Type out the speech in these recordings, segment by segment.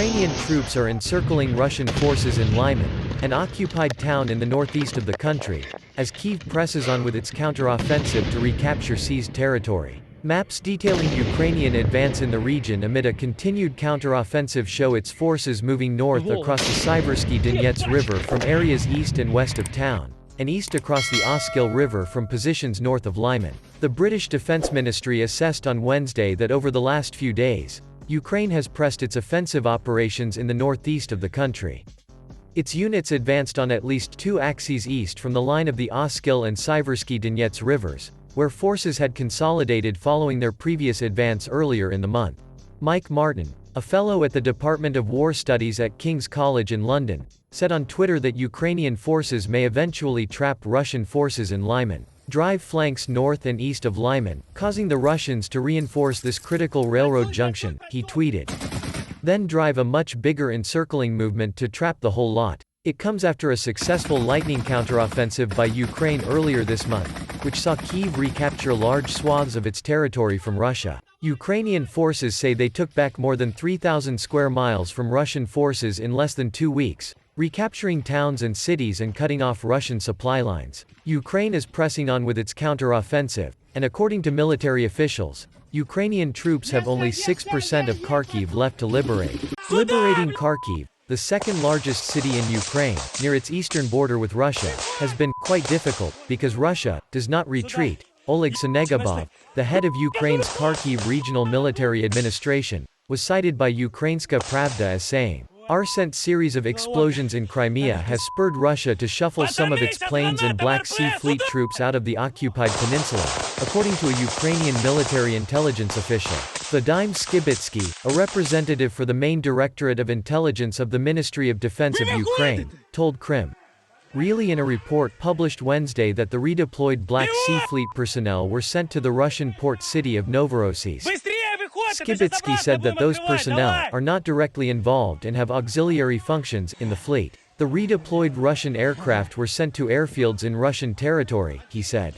Ukrainian troops are encircling Russian forces in Lyman, an occupied town in the northeast of the country, as Kyiv presses on with its counter-offensive to recapture seized territory. Maps detailing Ukrainian advance in the region amid a continued counter-offensive show its forces moving north across the Siversky-Donets River from areas east and west of town, and east across the Oskil River from positions north of Lyman. The British Defence Ministry assessed on Wednesday that over the last few days, Ukraine has pressed its offensive operations in the northeast of the country. Its units advanced on at least two axes east from the line of the Oskil and Siversky-Donets rivers, where forces had consolidated following their previous advance earlier in the month. Mike Martin, a fellow at the Department of War Studies at King's College in London, said on Twitter that Ukrainian forces may eventually trap Russian forces in Lyman, drive flanks north and east of Lyman, causing the Russians to reinforce this critical railroad junction, he tweeted. Then drive a much bigger encircling movement to trap the whole lot. It comes after a successful lightning counteroffensive by Ukraine earlier this month, which saw Kyiv recapture large swaths of its territory from Russia. Ukrainian forces say they took back more than 3,000 square miles from Russian forces in less than 2 weeks, recapturing towns and cities and cutting off Russian supply lines. Ukraine is pressing on with its counter-offensive, and according to military officials, Ukrainian troops have only 6% of Kharkiv left to liberate. Liberating Kharkiv, the second largest city in Ukraine, near its eastern border with Russia, has been quite difficult, because Russia does not retreat. Oleg Senegabov, the head of Ukraine's Kharkiv Regional Military Administration, was cited by Ukrainska Pravda as saying, "Our recent series of explosions in Crimea has spurred Russia to shuffle some of its planes and Black Sea Fleet troops out of the occupied peninsula," according to a Ukrainian military intelligence official. Vadym Skibitsky, a representative for the Main Directorate of Intelligence of the Ministry of Defense of Ukraine, told Krym.Realii in a report published Wednesday that the redeployed Black Sea Fleet personnel were sent to the Russian port city of Novorossiysk. Skibitsky said that those personnel are not directly involved and have auxiliary functions in the fleet. The redeployed Russian aircraft were sent to airfields in Russian territory, he said.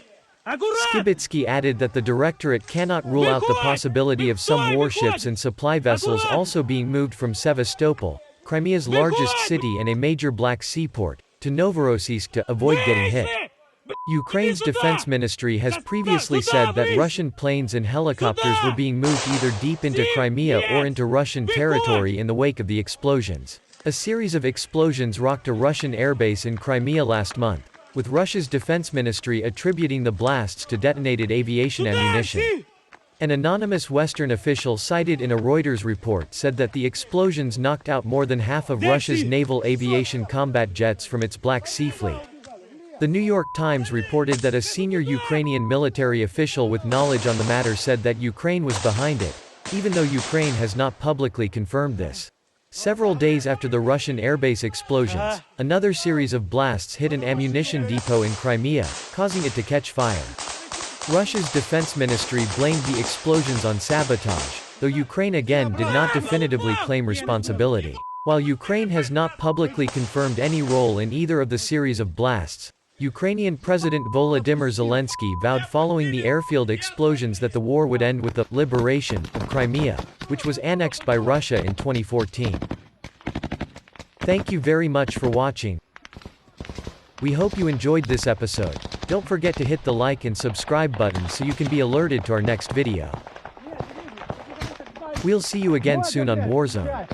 Skibitsky added that the directorate cannot rule out the possibility of some warships and supply vessels also being moved from Sevastopol, Crimea's largest city and a major Black Sea port, to Novorossiysk to avoid getting hit. Ukraine's defense ministry has previously said that Russian planes and helicopters were being moved either deep into Crimea or into Russian territory in the wake of the explosions. A series of explosions rocked a Russian airbase in Crimea last month, with Russia's defense ministry attributing the blasts to detonated aviation ammunition. An anonymous Western official cited in a Reuters report said that the explosions knocked out more than half of Russia's naval aviation combat jets from its Black Sea Fleet. The New York Times reported that a senior Ukrainian military official with knowledge on the matter said that Ukraine was behind it, even though Ukraine has not publicly confirmed this. Several days after the Russian airbase explosions, another series of blasts hit an ammunition depot in Crimea, causing it to catch fire. Russia's defense ministry blamed the explosions on sabotage, though Ukraine again did not definitively claim responsibility. While Ukraine has not publicly confirmed any role in either of the series of blasts, Ukrainian President Volodymyr Zelensky vowed following the airfield explosions that the war would end with the liberation of Crimea, which was annexed by Russia in 2014. Thank you very much for watching. We hope you enjoyed this episode. Don't forget to hit the like and subscribe button so you can be alerted to our next video. We'll see you again soon on Warzone.